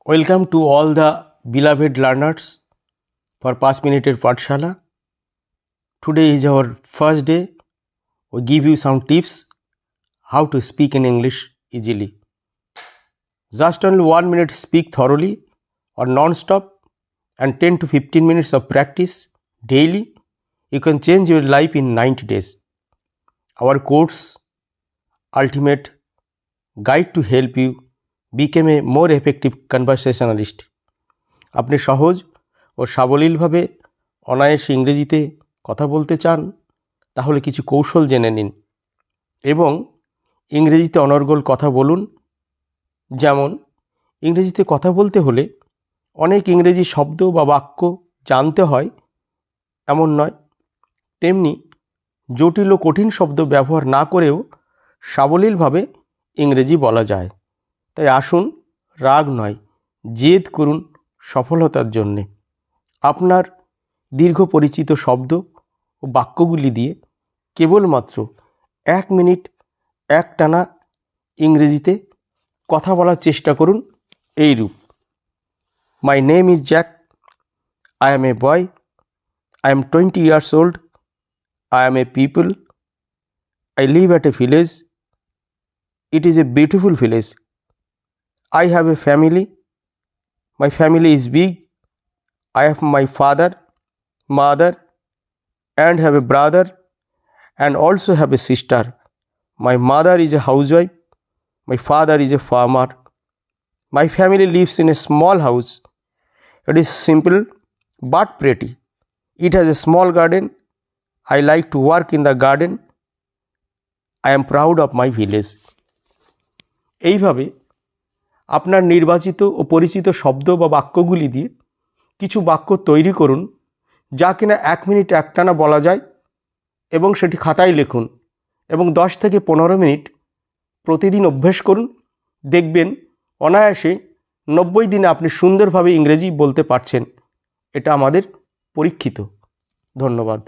Welcome to all the beloved learners for 5 Minute Pathshala. Today is our first day. We give you some tips how to speak in English easily. Just only 1 minute speak thoroughly or non-stop and 10 to 15 minutes of practice daily. You can change your life in 90 days. Our course, Ultimate Guide to help you become a more effective conversationalist. আপনি সহজ ও সাবলীলভাবে অনায়াসে ইংরেজিতে কথা বলতে চান, তাহলে কিছু কৌশল জেনে নিন এবং ইংরেজিতে অনর্গল কথা বলুন। যেমন ইংরেজিতে কথা বলতে হলে অনেক ইংরেজি শব্দ বা বাক্য জানতে হয় এমন নয়, তেমনি জটিল ও কঠিন শব্দ ব্যবহার না করেও সাবলীলভাবে ইংরেজি বলা যায়। তাই আসুন, রাগ নয়, জেদ করুন সফলতার জন্যে। আপনার দীর্ঘ পরিচিত শব্দ ও বাক্যগুলি দিয়ে কেবলমাত্র 1 মিনিট একটানা ইংরেজিতে কথা বলার চেষ্টা করুন এইরূপ: my name is Jack, I am A boy, I am 20 years old, I am a people, I live at a village, it is a beautiful village, I have a family, my family is big, I have my father, mother and have a brother and also have a sister. My mother is a housewife, my father is a farmer. My family lives in a small house. It is simple but pretty. It has a small garden. I like to work in the garden. I am proud of my village. এইভাবে আপনার নির্বাচিত ও পরিচিত শব্দ বা বাক্যগুলি দিয়ে কিছু বাক্য তৈরি করুন, যা কিনা 1 মিনিট একটানা বলা যায়, এবং সেটি খাতায় লিখুন এবং 10 থেকে 15 মিনিট প্রতিদিন অভ্যেস করুন। দেখবেন অনায়াসে 90 দিনে আপনি সুন্দরভাবে ইংরেজি বলতে পারছেন। এটা আমাদের পরীক্ষিত। ধন্যবাদ।